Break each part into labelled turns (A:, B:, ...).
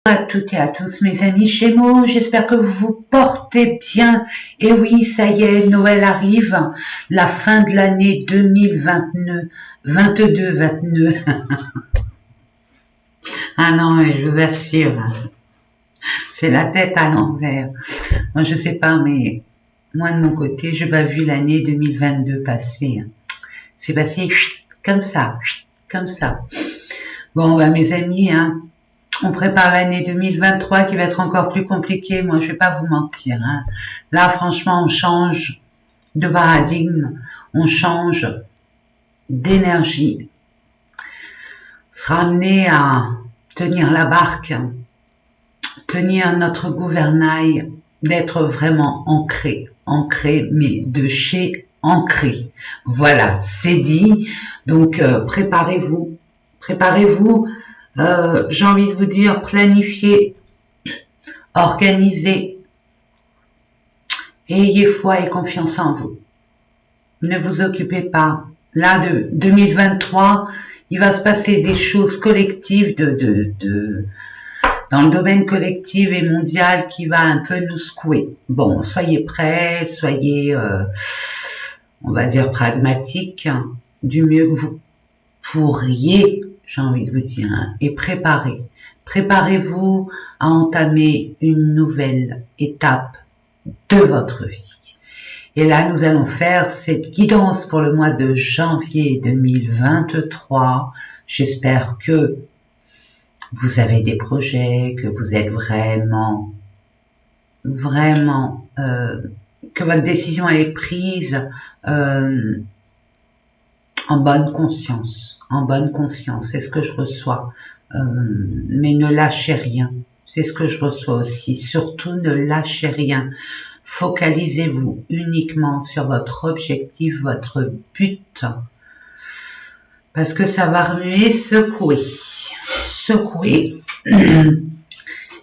A: À toutes et à tous mes amis Gémeaux, j'espère que vous vous portez bien. Et oui, ça y est, Noël arrive, la fin de l'année 2022, 22. Ah non, mais je vous assure, c'est la tête à l'envers. Moi, je sais pas, mais moi de mon côté, je n'ai pas vu l'année 2022 passer. C'est passé comme ça, comme ça. Bon, bah mes amis, on prépare l'année 2023 qui va être encore plus compliquée. Moi, je vais pas vous mentir. Là, franchement, on change de paradigme, on change d'énergie. On sera amené à tenir la barque, tenir notre gouvernail, d'être vraiment ancré, mais de chez ancré. Voilà, c'est dit. Donc, préparez-vous. J'ai envie de vous dire, planifiez, organisez, ayez foi et confiance en vous. Ne vous occupez pas. Là, de 2023, il va se passer des choses collectives dans le domaine collectif et mondial qui va un peu nous secouer. Bon, soyez prêts, soyez, on va dire, pragmatiques, du mieux que vous pourriez, j'ai envie de vous dire, et préparez-vous à entamer une nouvelle étape de votre vie. Et là, nous allons faire cette guidance pour le mois de janvier 2023. J'espère que vous avez des projets, que vous êtes vraiment, que votre décision elle est prise en bonne conscience, c'est ce que je reçois, mais ne lâchez rien, c'est ce que je reçois aussi, surtout ne lâchez rien, focalisez-vous uniquement sur votre objectif, votre but, parce que ça va remuer, secouer,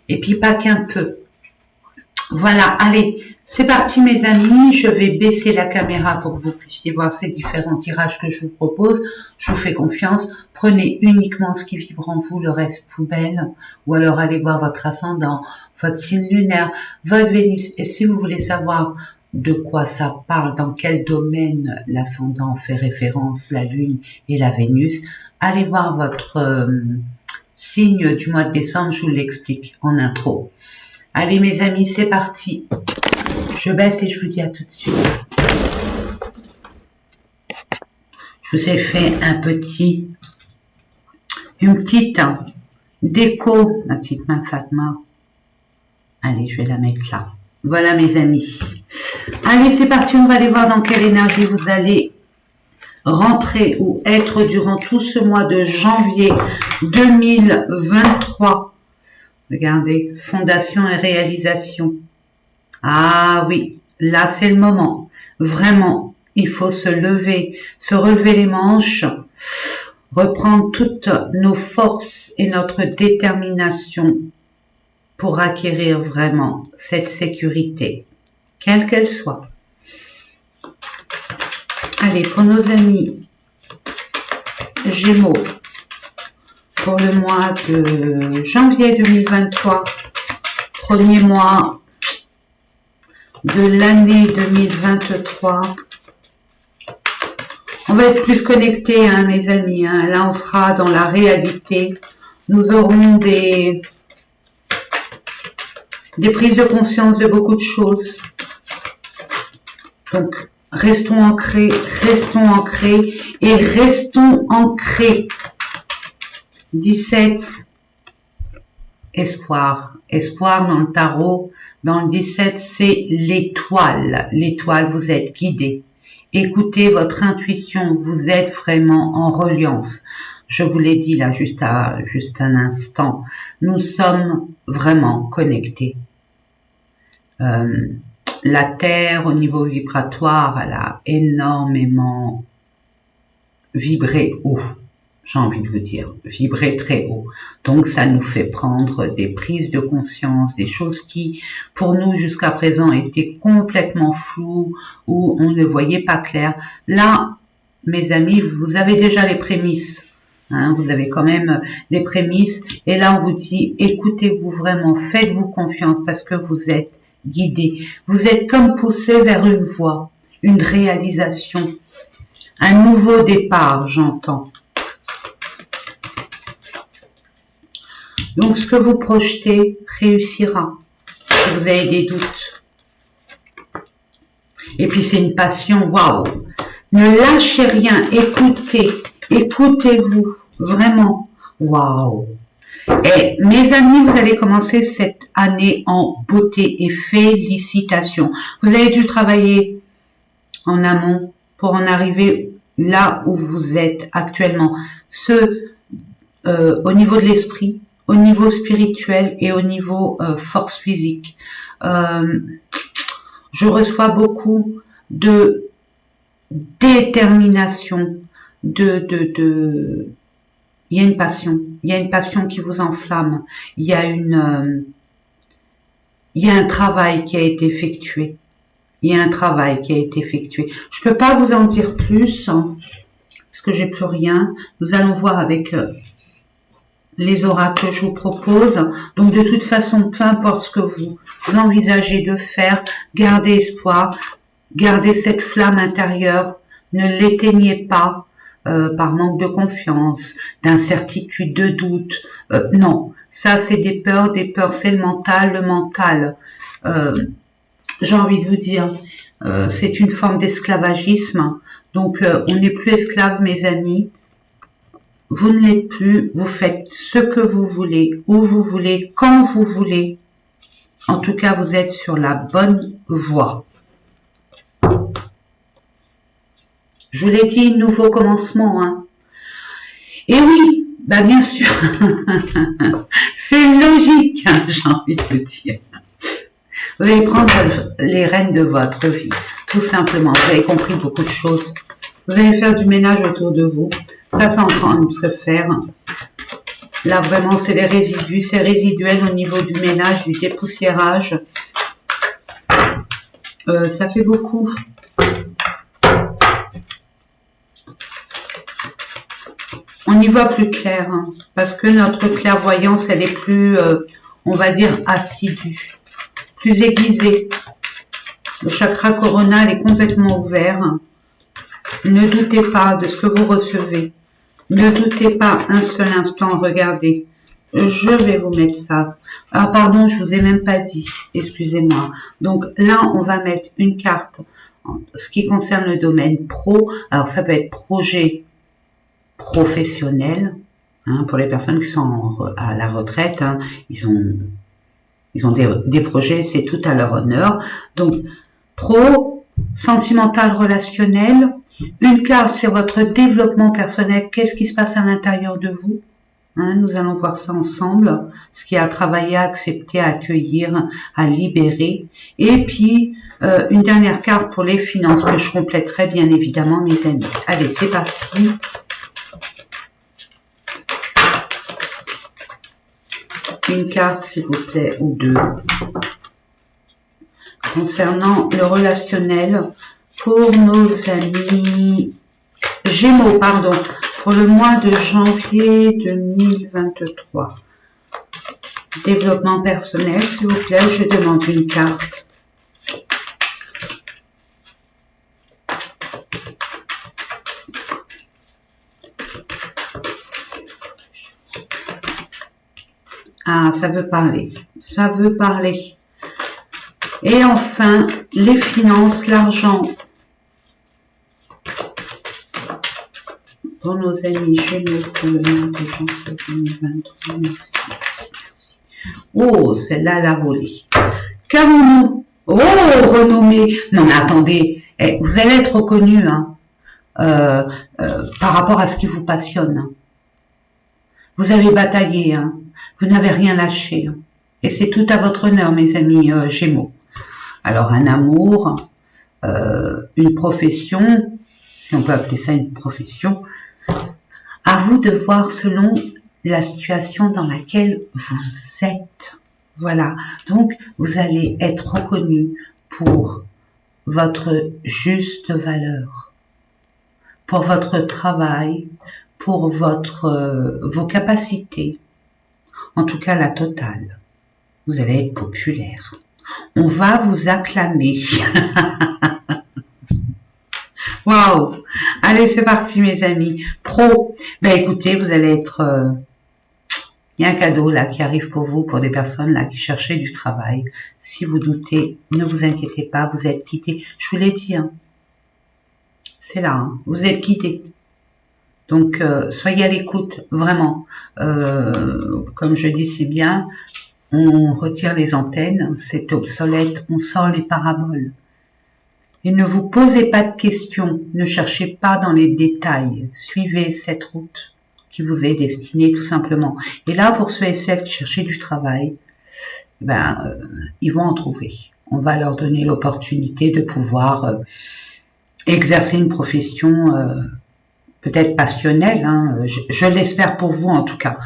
A: et puis pas qu'un peu. Voilà, allez, c'est parti mes amis, je vais baisser la caméra pour que vous puissiez voir ces différents tirages que je vous propose. Je vous fais confiance, prenez uniquement ce qui vibre en vous, le reste poubelle, ou alors allez voir votre ascendant, votre signe lunaire, votre Vénus. Et si vous voulez savoir de quoi ça parle, dans quel domaine l'ascendant fait référence, la Lune et la Vénus, allez voir votre signe du mois de décembre, je vous l'explique en intro. Allez mes amis, c'est parti. Je baisse et je vous dis à tout de suite. Je vous ai fait une petite déco, ma petite main Fatma. Allez, je vais la mettre là. Voilà mes amis. Allez, c'est parti, on va aller voir dans quelle énergie vous allez rentrer ou être durant tout ce mois de janvier 2023. Regardez, fondation et réalisation. Ah oui, là c'est le moment. Vraiment, il faut se lever, se relever les manches, reprendre toutes nos forces et notre détermination pour acquérir vraiment cette sécurité, quelle qu'elle soit. Allez, pour nos amis Gémeaux, pour le mois de janvier 2023, premier mois de l'année 2023. On va être plus connectés, mes amis. Là, on sera dans la réalité. Nous aurons des prises de conscience de beaucoup de choses. Donc, restons ancrés et restons ancrés. 17, espoir. Espoir dans le tarot. Dans le 17, c'est l'étoile. L'étoile, vous êtes guidé. Écoutez votre intuition, vous êtes vraiment en reliance. Je vous l'ai dit là, juste un instant. Nous sommes vraiment connectés. La Terre, au niveau vibratoire, elle a énormément vibré haut. J'ai envie de vous dire, vibrer très haut. Donc, ça nous fait prendre des prises de conscience, des choses qui, pour nous, jusqu'à présent, étaient complètement floues, où on ne voyait pas clair. Là, mes amis, vous avez déjà les prémices Hein, vous avez quand même les prémices. Et là, on vous dit, écoutez-vous vraiment, faites-vous confiance parce que vous êtes guidé. Vous êtes comme poussé vers une voie, une réalisation, un nouveau départ, j'entends. Donc, ce que vous projetez réussira. Si vous avez des doutes. Et puis, c'est une passion, waouh! Ne lâchez rien, écoutez, écoutez-vous, vraiment, waouh! Et mes amis, vous allez commencer cette année en beauté et félicitations. Vous avez dû travailler en amont pour en arriver là où vous êtes actuellement. Au niveau de l'esprit, au niveau spirituel et au niveau force physique. Je reçois beaucoup de détermination, il y a une passion qui vous enflamme, il y a un travail qui a été effectué, je peux pas vous en dire plus, hein, parce que j'ai plus rien. Nous allons voir avec les oracles que je vous propose. Donc, de toute façon, peu importe ce que vous envisagez de faire, gardez espoir, gardez cette flamme intérieure, ne l'éteignez pas par manque de confiance, d'incertitude, de doute. Non, ça c'est des peurs, c'est le mental. J'ai envie de vous dire, c'est une forme d'esclavagisme. Donc, on n'est plus esclave, mes amis. Vous ne l'êtes plus, vous faites ce que vous voulez, où vous voulez, quand vous voulez. En tout cas, vous êtes sur la bonne voie. Je vous l'ai dit, nouveau commencement. Hein. Et oui, bah bien sûr, c'est logique, hein, j'ai envie de vous dire. Vous allez prendre les rênes de votre vie, tout simplement. Vous avez compris beaucoup de choses. Vous allez faire du ménage autour de vous. Ça, c'est en train de se faire. Là, vraiment, c'est les résidus. C'est résiduel au niveau du ménage, du dépoussiérage. Ça fait beaucoup. On y voit plus clair. Hein, parce que notre clairvoyance, elle est plus, on va dire, assidue. Plus aiguisée. Le chakra coronal est complètement ouvert. Ne doutez pas de ce que vous recevez. Ne doutez pas un seul instant, regardez. Je vais vous mettre ça. Ah pardon, je vous ai même pas dit. Excusez-moi. Donc là, on va mettre une carte en ce qui concerne le domaine pro. Alors ça peut être projet professionnel. Hein, pour les personnes qui sont à la retraite, hein, ils ont des projets, c'est tout à leur honneur. Donc pro, sentimental, relationnel. Une carte, c'est votre développement personnel. Qu'est-ce qui se passe à l'intérieur de vous? Hein, nous allons voir ça ensemble. Ce qui est à travailler, à accepter, à accueillir, à libérer. Et puis, une dernière carte pour les finances que je compléterai bien évidemment, mes amis. Allez, c'est parti. Une carte, s'il vous plaît, ou deux. Concernant le relationnel, pour nos amis Gémeaux, pardon, pour le mois de janvier 2023. Développement personnel, s'il vous plaît, je demande une carte. Ah, ça veut parler. Ça veut parler. Et enfin, les finances, l'argent. Pour nos amis Gémeaux, pour le mois de janvier 2023. Merci, merci. Oh, celle-là, la volée. Qu'avons-nous? Oh, renommée. Non, mais attendez, vous allez être reconnu hein, par rapport à ce qui vous passionne. Hein. Vous avez bataillé, hein. Vous n'avez rien lâché. Hein. Et c'est tout à votre honneur, mes amis Gémeaux. Alors, un amour, une profession, si on peut appeler ça une profession, à vous de voir selon la situation dans laquelle vous êtes. Voilà. Donc, vous allez être reconnu pour votre juste valeur, pour votre travail, pour vos capacités, en tout cas la totale. Vous allez être populaire. On va vous acclamer. Waouh! Allez, c'est parti mes amis. Pro, ben écoutez, vous allez être... il y a un cadeau là qui arrive pour vous, pour des personnes là qui cherchaient du travail. Si vous doutez, ne vous inquiétez pas, vous êtes quittés. Je vous l'ai dit, hein. C'est là, hein. Vous êtes quittés. Donc, soyez à l'écoute, vraiment. Comme je dis si bien, on retire les antennes, c'est obsolète, on sort les paraboles. Et ne vous posez pas de questions, ne cherchez pas dans les détails, suivez cette route qui vous est destinée tout simplement. Et là, pour ceux et celles qui cherchaient du travail, ils vont en trouver. On va leur donner l'opportunité de pouvoir exercer une profession peut-être passionnelle, hein, je l'espère pour vous en tout cas.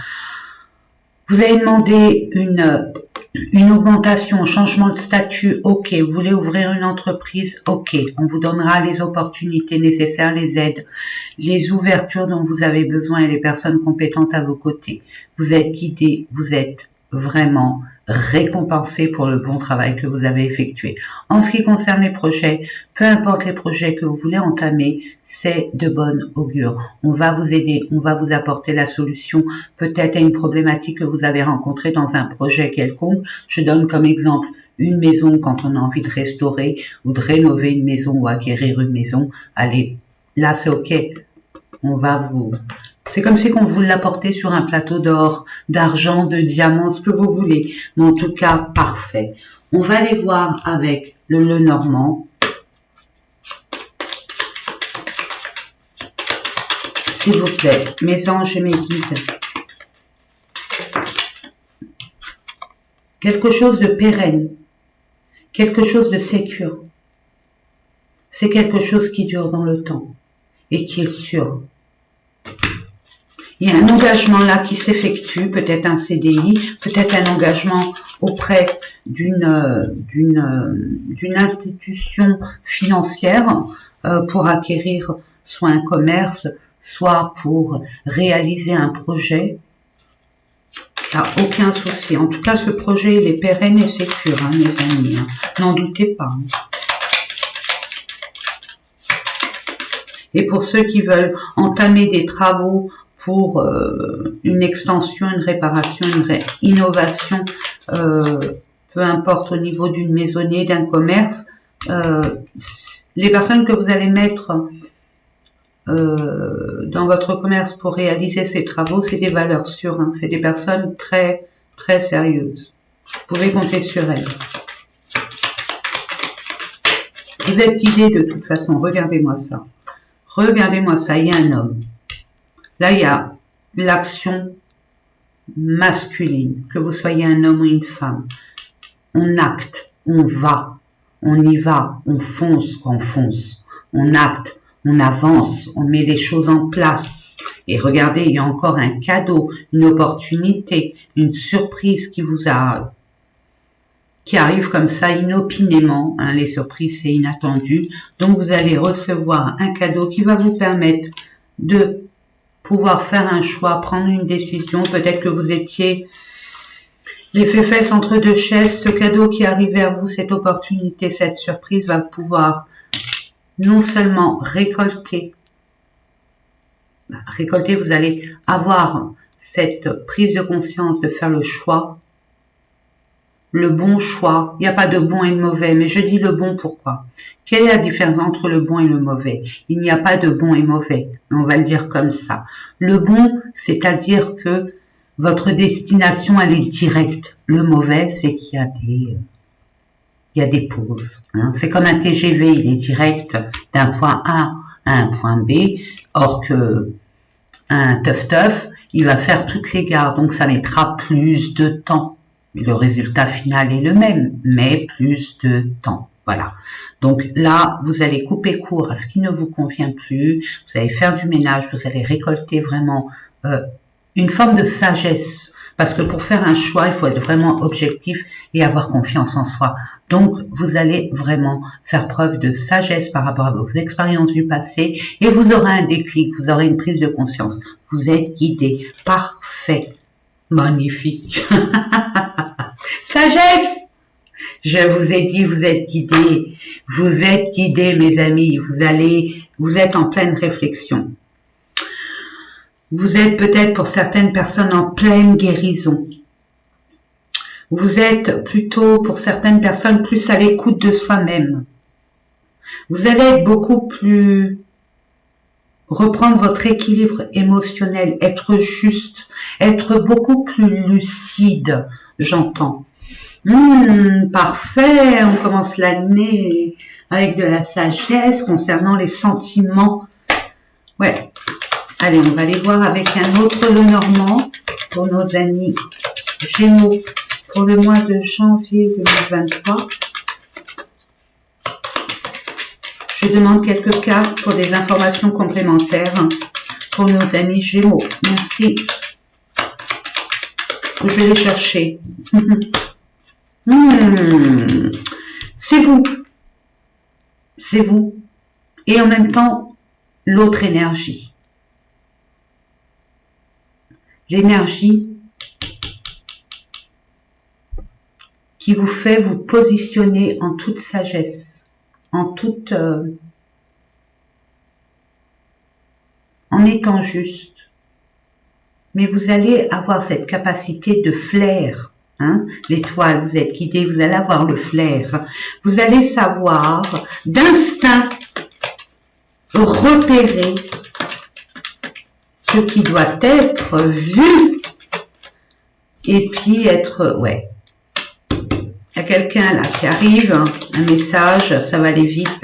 A: Vous avez demandé une augmentation, un changement de statut, ok. Vous voulez ouvrir une entreprise, ok. On vous donnera les opportunités nécessaires, les aides, les ouvertures dont vous avez besoin et les personnes compétentes à vos côtés. Vous êtes guidé, vous êtes vraiment récompensé pour le bon travail que vous avez effectué. En ce qui concerne les projets, peu importe les projets que vous voulez entamer, c'est de bonne augure. On va vous aider, on va vous apporter la solution peut-être à une problématique que vous avez rencontrée dans un projet quelconque. Je donne comme exemple une maison quand on a envie de restaurer ou de rénover une maison ou acquérir une maison. Allez, là c'est ok. On va vous... C'est comme si on vous l'apportait sur un plateau d'or, d'argent, de diamants, ce que vous voulez. Mais en tout cas, parfait. On va aller voir avec le Lenormand. S'il vous plaît, mes anges et mes guides. Quelque chose de pérenne. Quelque chose de sécure. C'est quelque chose qui dure dans le temps et qui est sûr. Il y a un engagement là qui s'effectue, peut-être un CDI, peut-être un engagement auprès d'une institution financière pour acquérir soit un commerce, soit pour réaliser un projet. Il n'y a aucun souci. En tout cas, ce projet, il est pérenne et sécure, hein, mes amis. Hein. N'en doutez pas. Hein. Et pour ceux qui veulent entamer des travaux pour une extension, une réparation, une innovation, peu importe au niveau d'une maisonnée, d'un commerce, les personnes que vous allez mettre dans votre commerce pour réaliser ces travaux, c'est des valeurs sûres, hein, c'est des personnes très, très sérieuses. Vous pouvez compter sur elles. Vous êtes guidés de toute façon, regardez-moi ça. Regardez-moi ça, il y a un homme. Là, il y a l'action masculine, que vous soyez un homme ou une femme. On acte, on va, on y va, on fonce, on acte, on avance, on met les choses en place. Et regardez, il y a encore un cadeau, une opportunité, une surprise qui arrive comme ça inopinément. Hein, les surprises, c'est inattendu. Donc, vous allez recevoir un cadeau qui va vous permettre de pouvoir faire un choix, prendre une décision. Peut-être que vous étiez les fesses entre deux chaises. Ce cadeau qui arrive vers vous, cette opportunité, cette surprise va pouvoir non seulement récolter, vous allez avoir cette prise de conscience de faire le choix, le bon choix. Il n'y a pas de bon et de mauvais, mais je dis le bon pourquoi? Quelle est la différence entre le bon et le mauvais? Il n'y a pas de bon et mauvais, on va le dire comme ça. Le bon, c'est-à-dire que votre destination, elle est directe. Le mauvais, c'est qu'il y a des pauses. Hein. C'est comme un TGV, il est direct d'un point A à un point B, or que un teuf-teuf, il va faire toutes les gares, donc ça mettra plus de temps. Le résultat final est le même, mais plus de temps. Voilà. Donc là, vous allez couper court à ce qui ne vous convient plus. Vous allez faire du ménage. Vous allez récolter vraiment une forme de sagesse Parce que pour faire un choix, il faut être vraiment objectif et avoir confiance en soi. Donc, vous allez vraiment faire preuve de sagesse par rapport à vos expériences du passé et vous aurez un déclic, vous aurez une prise de conscience. Vous êtes guidé. Parfait. Magnifique. Sagesse! Je vous ai dit, vous êtes guidés. Vous êtes guidés, mes amis. Vous êtes en pleine réflexion. Vous êtes peut-être pour certaines personnes en pleine guérison. Vous êtes plutôt pour certaines personnes plus à l'écoute de soi-même. Vous allez être beaucoup plus reprendre votre équilibre émotionnel, être juste, être beaucoup plus lucide, j'entends. Parfait, on commence l'année avec de la sagesse concernant les sentiments. Ouais. Allez, on va aller voir avec un autre Lenormand pour nos amis Gémeaux pour le mois de janvier 2023. Je demande quelques cartes pour des informations complémentaires pour nos amis Gémeaux. Merci. Je vais les chercher. C'est vous. C'est vous. Et en même temps, l'autre énergie. L'énergie qui vous fait vous positionner en toute sagesse, en étant juste. Mais vous allez avoir cette capacité de flair. L'étoile, vous êtes guidé, vous allez avoir le flair. Vous allez savoir d'instinct repérer ce qui doit être vu et puis être, ouais. Il y a quelqu'un là qui arrive, un message, ça va aller vite.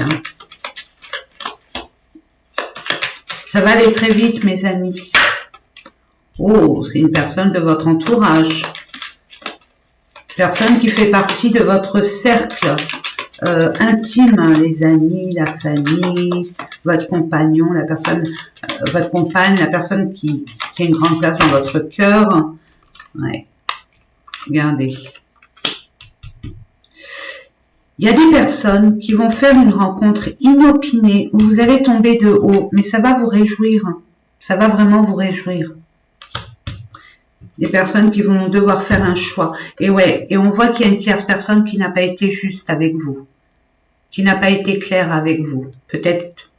A: Ça va aller très vite, mes amis. Oh, c'est une personne de votre entourage. Personne qui fait partie de votre cercle intime, les amis, la famille, votre compagnon, la personne, votre compagne, la personne qui a une grande place dans votre cœur. Ouais. Regardez. Il y a des personnes qui vont faire une rencontre inopinée où vous allez tomber de haut, mais ça va vous réjouir. Ça va vraiment vous réjouir. Des personnes qui vont devoir faire un choix. Et ouais, et on voit qu'il y a une tierce personne qui n'a pas été juste avec vous, qui n'a pas été claire avec vous. Peut-être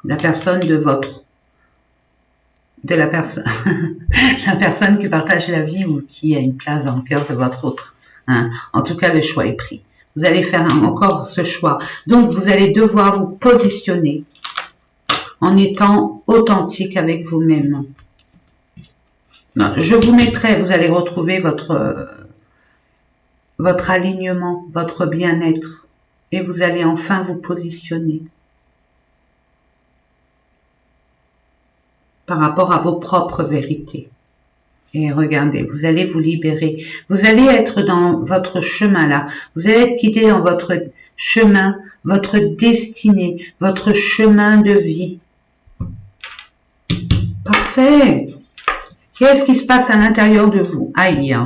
A: la personne la personne qui partage la vie ou qui a une place dans le cœur de votre autre. En tout cas, le choix est pris. Vous allez faire encore ce choix. Donc, vous allez devoir vous positionner en étant authentique avec vous-même. Je vous mettrai, vous allez retrouver votre alignement, votre bien-être et vous allez enfin vous positionner par rapport à vos propres vérités. Et regardez, vous allez vous libérer. Vous allez être dans votre chemin là. Vous allez être guidé dans votre chemin, votre destinée, votre chemin de vie. Parfait. Qu'est-ce qui se passe à l'intérieur de vous? Aïe.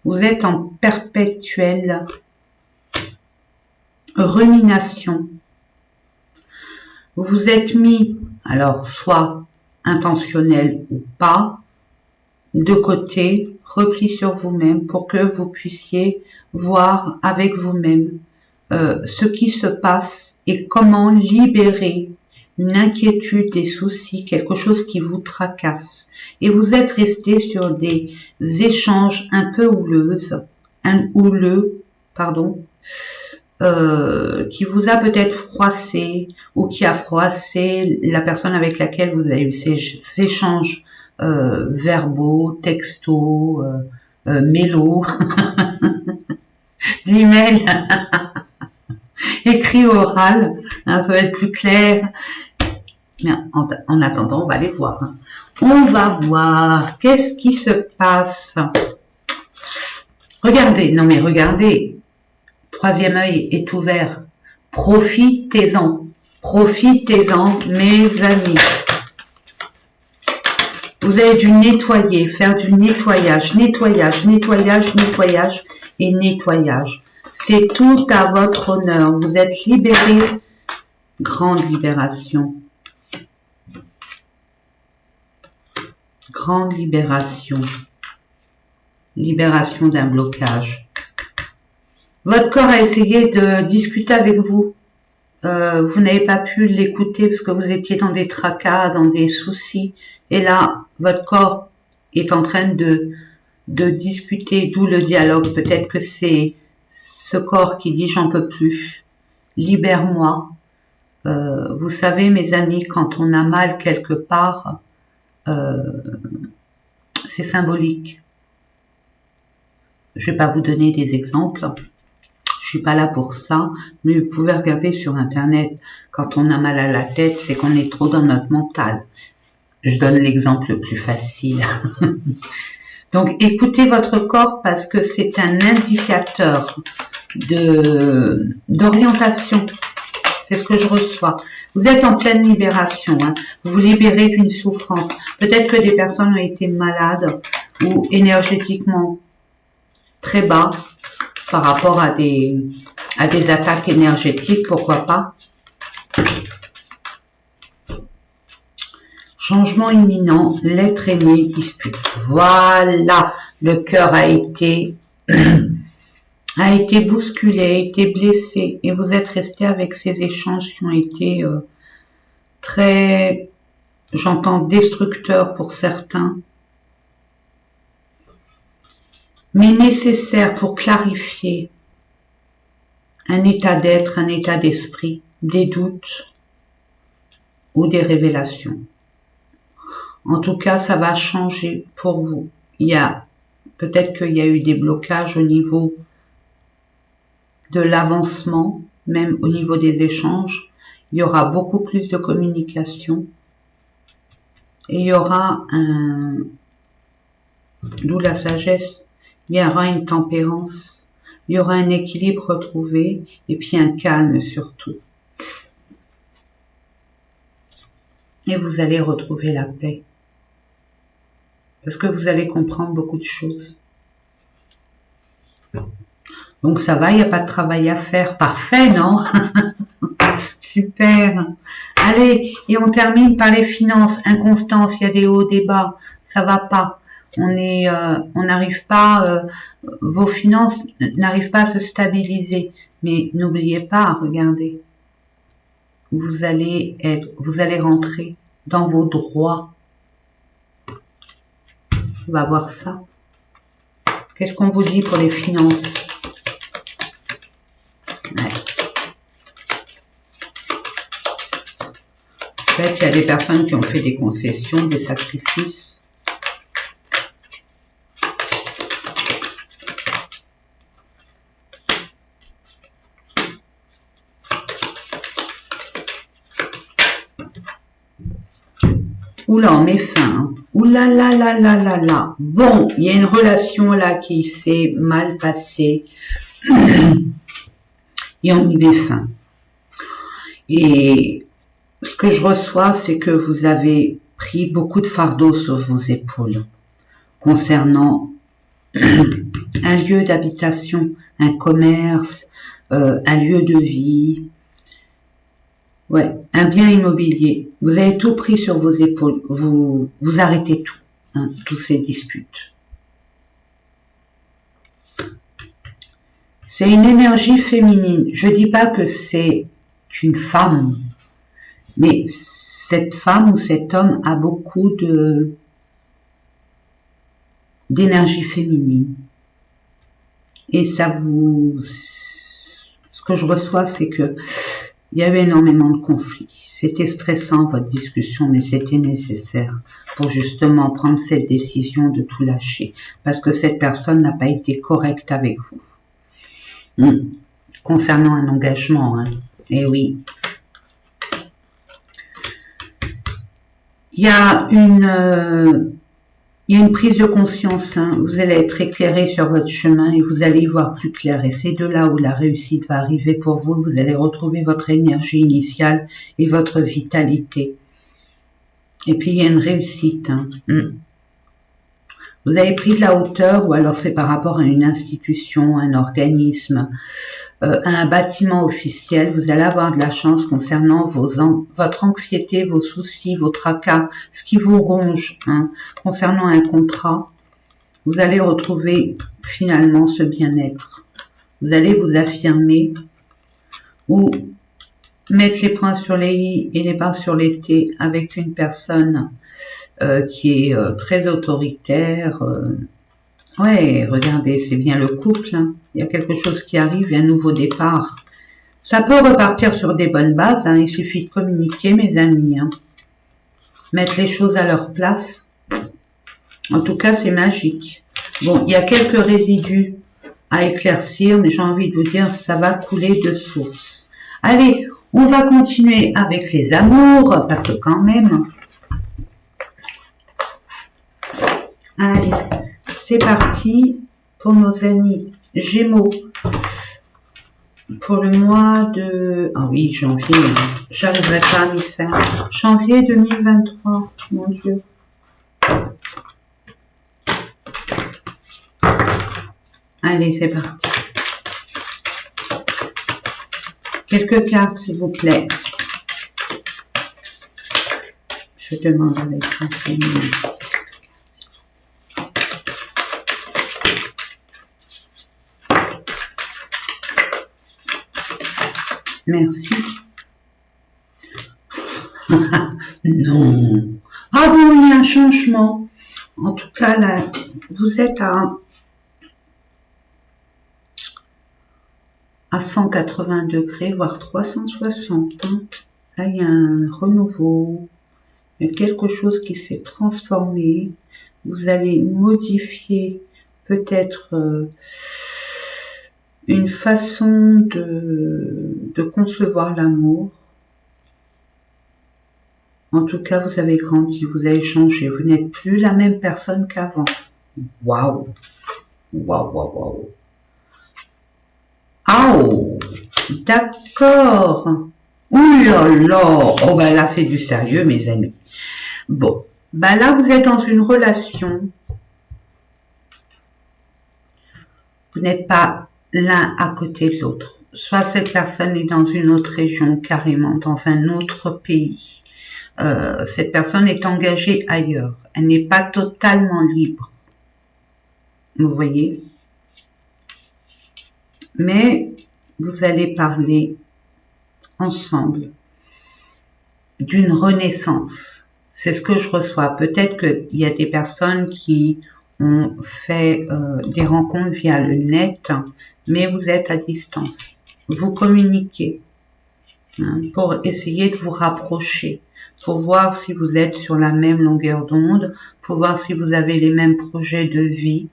A: Vous êtes en perpétuelle rumination. Vous vous êtes mis, alors soit intentionnel ou pas, de côté, repli sur vous-même pour que vous puissiez voir avec vous-même ce qui se passe et comment libérer une inquiétude, des soucis, quelque chose qui vous tracasse. Et vous êtes resté sur des échanges un peu houleux, qui vous a peut-être froissé ou qui a froissé la personne avec laquelle vous avez eu ces échanges verbaux, textos, mélos, d'emails, écrit oral, ça va être plus clair. Mais en attendant, on va aller voir. On va voir qu'est-ce qui se passe. Regardez, non mais regardez, troisième œil est ouvert. Profitez-en, profitez-en, mes amis. Vous avez dû nettoyer, faire du nettoyage, nettoyage, nettoyage, nettoyage et nettoyage. C'est tout à votre honneur. Vous êtes libéré. Grande libération. Grande libération. Libération d'un blocage. Votre corps a essayé de discuter avec vous. Vous n'avez pas pu l'écouter parce que vous étiez dans des tracas, dans des soucis. Et là, votre corps est en train de discuter, d'où le dialogue. Peut-être que c'est ce corps qui dit « j'en peux plus, libère-moi ». Vous savez, mes amis, quand on a mal quelque part, c'est symbolique. Je vais pas vous donner des exemples. Je suis pas là pour ça, mais vous pouvez regarder sur Internet. Quand on a mal à la tête, c'est qu'on est trop dans notre mental. Je donne l'exemple le plus facile. Donc, écoutez votre corps parce que c'est un indicateur d'orientation. C'est ce que je reçois. Vous êtes en pleine libération. Hein. Vous vous libérez d'une souffrance. Peut-être que des personnes ont été malades ou énergétiquement très bas par rapport à des attaques énergétiques, pourquoi pas. Changement imminent, l'être aimé dispute. Voilà, le cœur a été bousculé, a été blessé, et vous êtes resté avec ces échanges qui ont été très, j'entends, destructeurs pour certains, mais nécessaires pour clarifier un état d'être, un état d'esprit, des doutes ou des révélations. En tout cas, ça va changer pour vous. Peut-être qu'il y a eu des blocages au niveau de l'avancement, même au niveau des échanges. Il y aura beaucoup plus de communication. Et il y aura d'où la sagesse, il y aura une tempérance, il y aura un équilibre retrouvé, et puis un calme surtout. Et vous allez retrouver la paix. Parce que vous allez comprendre beaucoup de choses. Donc ça va, il n'y a pas de travail à faire. Parfait, non? Super. Allez, et on termine par les finances. Inconstance, il y a des hauts, des bas. Ça va pas. On n'arrive pas, vos finances n'arrivent pas à se stabiliser. Mais n'oubliez pas, regardez. Vous allez rentrer dans vos droits. On va voir ça. Qu'est-ce qu'on vous dit pour les finances? Ouais. En fait, il y a des personnes qui ont fait des concessions, des sacrifices. Oula, on met fin. Hein. Oula là là là là là. Bon, il y a une relation là qui s'est mal passée. Et on y met fin. Et ce que je reçois, c'est que vous avez pris beaucoup de fardeau sur vos épaules concernant un lieu d'habitation, un commerce, un lieu de vie, ouais, un bien immobilier. Vous avez tout pris sur vos épaules, vous arrêtez tout, hein, toutes ces disputes. C'est une énergie féminine. Je dis pas que c'est une femme, mais cette femme ou cet homme a beaucoup d'énergie féminine. Et ça ce que je reçois, c'est que il y avait énormément de conflits. C'était stressant, votre discussion, mais c'était nécessaire pour justement prendre cette décision de tout lâcher. Parce que cette personne n'a pas été correcte avec vous. Concernant un engagement, hein. Eh oui. Il y a une prise de conscience, hein. Vous allez être éclairé sur votre chemin et vous allez y voir plus clair. Et c'est de là où la réussite va arriver pour vous. Vous allez retrouver votre énergie initiale et votre vitalité. Et puis il y a une réussite. Hein. Vous avez pris de la hauteur, ou alors c'est par rapport à une institution, un organisme, un bâtiment officiel. Vous allez avoir de la chance concernant votre anxiété, vos soucis, vos tracas, ce qui vous ronge, hein, concernant un contrat. Vous allez retrouver finalement ce bien-être. Vous allez vous affirmer ou mettre les points sur les i et les barres sur les t avec une personne qui est très autoritaire. Ouais, regardez, c'est bien le couple. Hein. Il y a quelque chose qui arrive, il y a un nouveau départ. Ça peut repartir sur des bonnes bases. Hein. Il suffit de communiquer, mes amis. Hein. Mettre les choses à leur place. En tout cas, c'est magique. Bon, il y a quelques résidus à éclaircir, mais j'ai envie de vous dire, ça va couler de source. Allez, on va continuer avec les amours, parce que quand même... Allez, c'est parti pour nos amis Gémeaux. Pour le mois de... Ah oui, janvier, j'arriverai pas à m'y faire. Janvier 2023, mon Dieu. Allez, c'est parti. Quelques cartes, s'il vous plaît. Je demande avec renseignement. Merci. Non. Ah bon, il y a un changement. En tout cas, là, vous êtes à 180 degrés, voire 360. Hein. Là, il y a un renouveau. Il y a quelque chose qui s'est transformé. Vous allez modifier peut-être une façon de concevoir l'amour. En tout cas, vous avez grandi, vous avez changé. Vous n'êtes plus la même personne qu'avant. Waouh! Waouh, waouh, waouh! Ah oh, d'accord. Ouh là là. Oh ben là, c'est du sérieux, mes amis. Bon, ben là, vous êtes dans une relation. Vous n'êtes pas l'un à côté de l'autre. Soit cette personne est dans une autre région, carrément, dans un autre pays. Cette personne est engagée ailleurs. Elle n'est pas totalement libre. Vous voyez ? Mais vous allez parler ensemble d'une renaissance. C'est ce que je reçois. Peut-être qu'il y a des personnes qui ont fait des rencontres via le net, mais vous êtes à distance. Vous communiquez hein, pour essayer de vous rapprocher, pour voir si vous êtes sur la même longueur d'onde, pour voir si vous avez les mêmes projets de vie.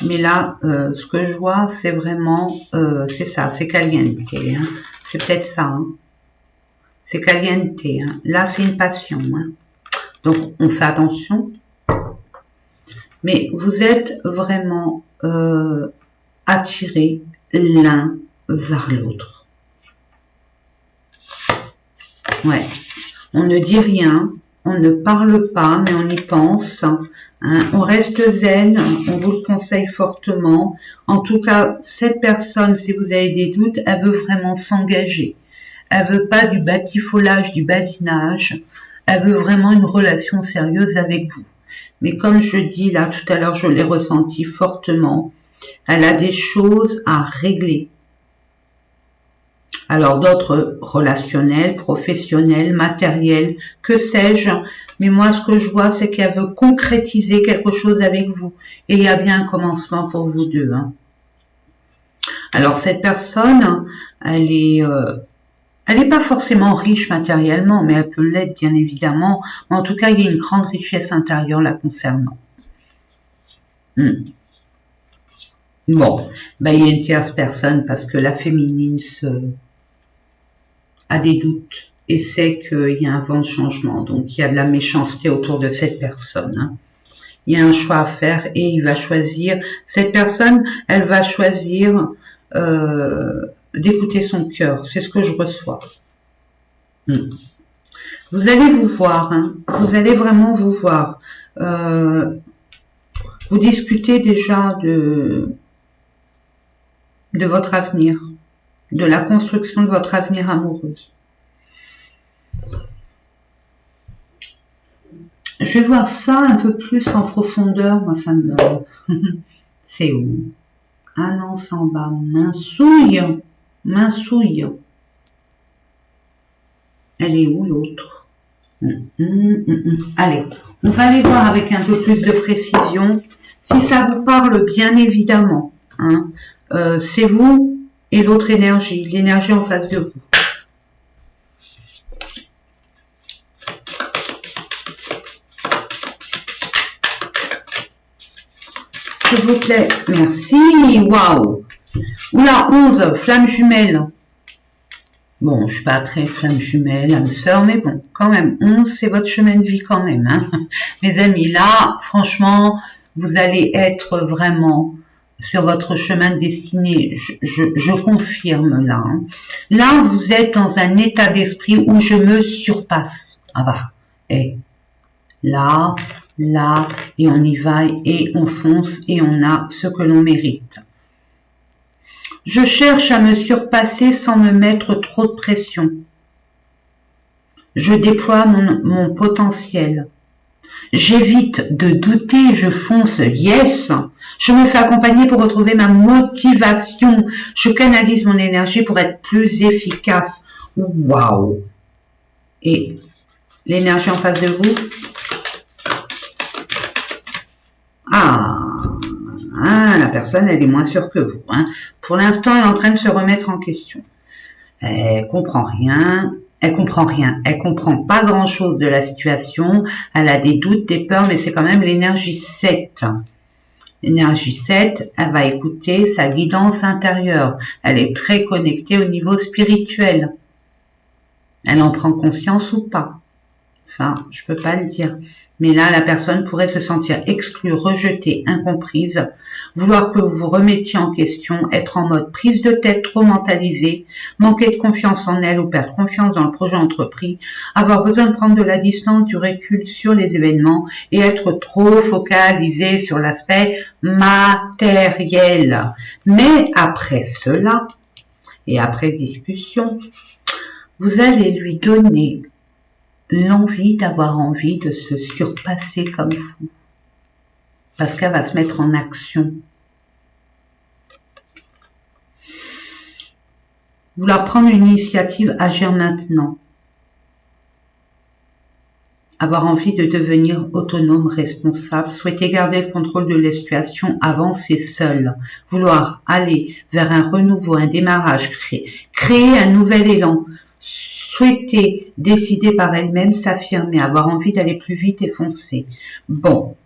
A: Mais là, ce que je vois, c'est vraiment, c'est ça, c'est caliente. Hein. C'est peut-être ça. Hein. C'est caliente. Hein. Là, c'est une passion. Hein. Donc, on fait attention. Mais vous êtes vraiment attirés l'un vers l'autre. Ouais. On ne dit rien, on ne parle pas, mais on y pense. Hein, on reste zen, on vous le conseille fortement. En tout cas, cette personne, si vous avez des doutes, elle veut vraiment s'engager. Elle veut pas du batifolage, du badinage. Elle veut vraiment une relation sérieuse avec vous. Mais comme je dis là, tout à l'heure, je l'ai ressenti fortement. Elle a des choses à régler. Alors d'autres relationnels, professionnels, matériels, que sais-je. Mais moi, ce que je vois, c'est qu'elle veut concrétiser quelque chose avec vous. Et il y a bien un commencement pour vous deux. Hein. Alors cette personne, elle est pas forcément riche matériellement, mais elle peut l'être bien évidemment. Mais en tout cas, il y a une grande richesse intérieure la concernant. Bon, ben, il y a une tierce personne parce que la féminine a des doutes et sait qu'il y a un vent de changement. Donc, il y a de la méchanceté autour de cette personne. Hein. Il y a un choix à faire et il va choisir. Cette personne, elle va choisir d'écouter son cœur. C'est ce que je reçois. Vous allez vous voir, hein. Vous allez vraiment vous voir. Vous discutez déjà de votre avenir, de la construction de votre avenir amoureuse. Je vais voir ça un peu plus en profondeur. Moi, ça me... C'est où? Ah non, c'est en bas. Minsouille. Minsouille. Elle est où l'autre? Allez, on va aller voir avec un peu plus de précision. Si ça vous parle, bien évidemment, hein, c'est vous et l'autre énergie, l'énergie en face de vous. S'il vous plaît, merci. Waouh. Oula, 11, flamme jumelle. Bon, je suis pas très flamme jumelle, âme sœur, mais bon, quand même, 11, c'est votre chemin de vie quand même, hein. Mes amis, là, franchement, vous allez être vraiment sur votre chemin de destinée. Je confirme là. Hein. Là, vous êtes dans un état d'esprit où je me surpasse. Ah bah, et là, là, et on y va, et on fonce, et on a ce que l'on mérite. Je cherche à me surpasser sans me mettre trop de pression. Je déploie mon potentiel. J'évite de douter, je fonce, yes. Je me fais accompagner pour retrouver ma motivation. Je canalise mon énergie pour être plus efficace. Waouh! Et l'énergie en face de vous? Ah, la personne, elle est moins sûre que vous. Hein. Pour l'instant, elle est en train de se remettre en question. Elle comprend rien. Elle comprend rien. Elle comprend pas grand-chose de la situation. Elle a des doutes, des peurs, mais c'est quand même l'énergie 7. L'énergie 7, elle va écouter sa guidance intérieure. Elle est très connectée au niveau spirituel. Elle en prend conscience ou pas. Ça, je peux pas le dire. Mais là, la personne pourrait se sentir exclue, rejetée, incomprise, vouloir que vous vous remettiez en question, être en mode prise de tête trop mentalisée, manquer de confiance en elle ou perdre confiance dans le projet entrepris, avoir besoin de prendre de la distance, du recul sur les événements et être trop focalisé sur l'aspect matériel. Mais après cela, et après discussion, vous allez lui donner l'envie d'avoir envie de se surpasser comme vous. Parce qu'elle va se mettre en action. Vouloir prendre une initiative, agir maintenant. Avoir envie de devenir autonome, responsable, souhaiter garder le contrôle de la situation, avancer seul. Vouloir aller vers un renouveau, un démarrage, créer un nouvel élan. Souhaiter décider par elle-même, s'affirmer, avoir envie d'aller plus vite et foncer. Bon,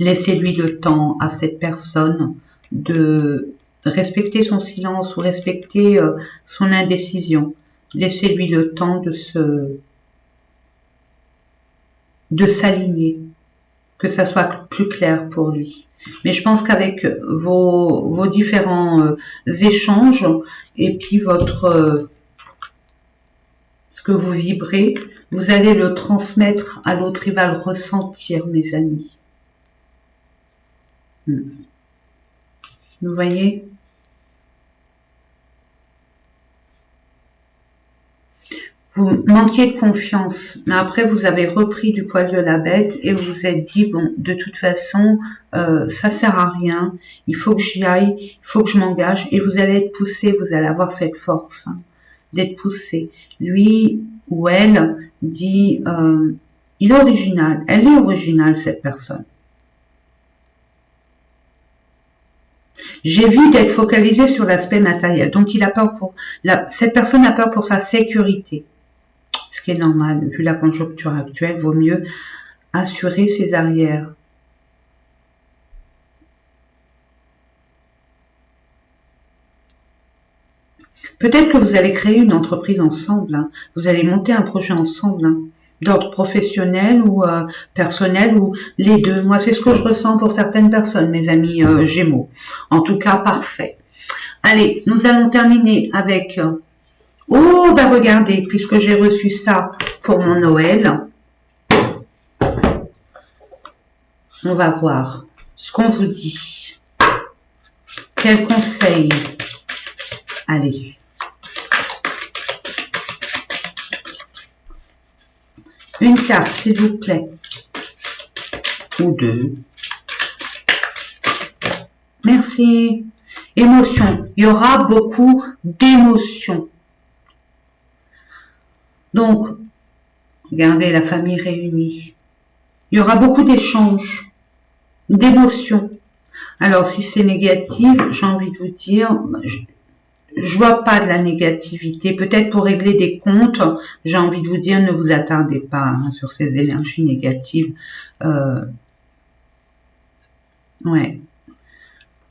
A: laissez-lui le temps à cette personne de respecter son silence ou respecter son indécision. Laissez-lui le temps de s'aligner, que ça soit plus clair pour lui. Mais je pense qu'avec vos différents échanges et puis ce que vous vibrez, vous allez le transmettre à l'autre, il va le ressentir, mes amis. Vous voyez? Vous manquiez de confiance, mais après vous avez repris du poil de la bête et vous vous êtes dit, bon, de toute façon, ça sert à rien, il faut que j'y aille, il faut que je m'engage, et vous allez être poussé, vous allez avoir cette force d'être poussé. Lui ou elle dit, il est original, elle est originale cette personne. J'évite d'être focalisé sur l'aspect matériel. Donc il a peur cette personne a peur pour sa sécurité. Ce qui est normal, vu la conjoncture actuelle, vaut mieux assurer ses arrières. Peut-être que vous allez créer une entreprise ensemble, hein. Vous allez monter un projet ensemble, hein, d'ordre professionnel ou personnel, ou les deux. Moi, c'est ce que je ressens pour certaines personnes, mes amis Gémeaux. En tout cas, parfait. Allez, nous allons terminer avec Oh, bah regardez, puisque j'ai reçu ça pour mon Noël, on va voir ce qu'on vous dit. Quel conseil? Allez. Une carte, s'il vous plaît. Ou deux. Merci. Émotion. Il y aura beaucoup d'émotions. Donc, regardez la famille réunie. Il y aura beaucoup d'échanges, d'émotions. Alors, si c'est négatif, j'ai envie de vous dire, je vois pas de la négativité. Peut-être pour régler des comptes, j'ai envie de vous dire, ne vous attardez pas sur ces énergies négatives. Ouais.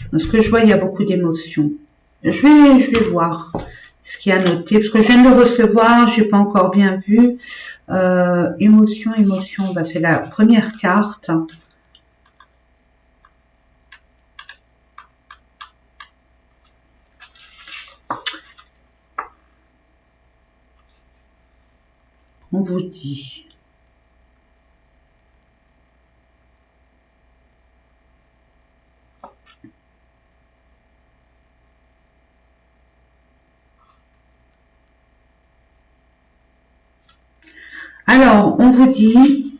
A: Parce que je vois, il y a beaucoup d'émotions. Je vais voir ce qu'il y a noté, parce que je viens de le recevoir, j'ai pas encore bien vu. Émotion, bah, c'est la première carte. On vous dit. Alors, on vous dit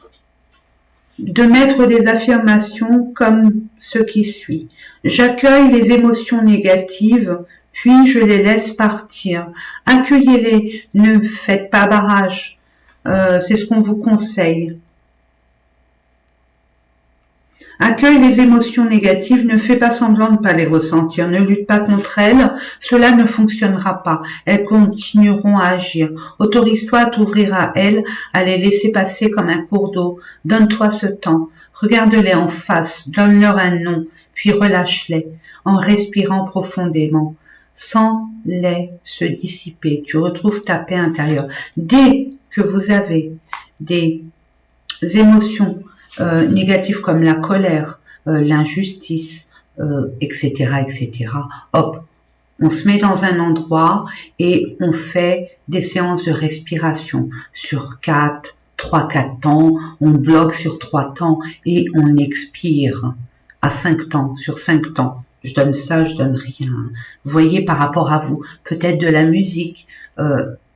A: de mettre des affirmations comme ce qui suit. J'accueille les émotions négatives, puis je les laisse partir. Accueillez-les, ne faites pas barrage. C'est ce qu'on vous conseille. Accueille les émotions négatives, ne fais pas semblant de ne pas les ressentir, ne lutte pas contre elles, cela ne fonctionnera pas, elles continueront à agir. Autorise-toi à t'ouvrir à elles, à les laisser passer comme un cours d'eau, donne-toi ce temps, regarde-les en face, donne-leur un nom, puis relâche-les, en respirant profondément, sans les se dissiper, tu retrouves ta paix intérieure. Dès que vous avez des émotions négatives comme la colère, l'injustice, etc., etc. Hop, on se met dans un endroit et on fait des séances de respiration sur 3-4 temps, on bloque sur 3 temps et on expire à 5 temps, sur 5 temps. Je donne ça, je donne rien. Vous voyez, par rapport à vous, peut-être de la musique,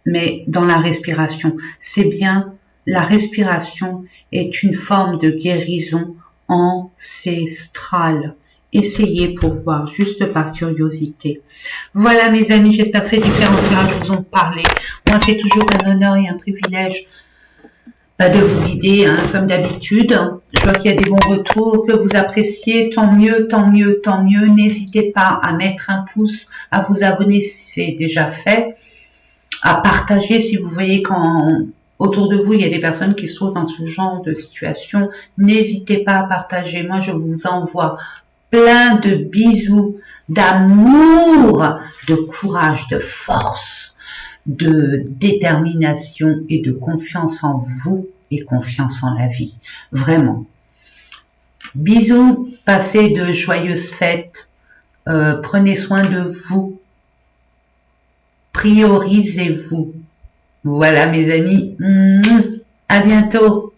A: mais dans la respiration, c'est bien. La respiration est une forme de guérison ancestrale. Essayez pour voir, juste par curiosité. Voilà mes amis, j'espère que ces différents tirages vous ont parlé. Moi, c'est toujours un honneur et un privilège de vous guider, hein, comme d'habitude. Je vois qu'il y a des bons retours, que vous appréciez, tant mieux, tant mieux, tant mieux. N'hésitez pas à mettre un pouce, à vous abonner si c'est déjà fait, à partager si vous voyez quand autour de vous, il y a des personnes qui se trouvent dans ce genre de situation. N'hésitez pas à partager. Moi, je vous envoie plein de bisous, d'amour, de courage, de force, de détermination et de confiance en vous et confiance en la vie. Vraiment. Bisous, passez de joyeuses fêtes. Prenez soin de vous. Priorisez-vous. Voilà mes amis, à bientôt.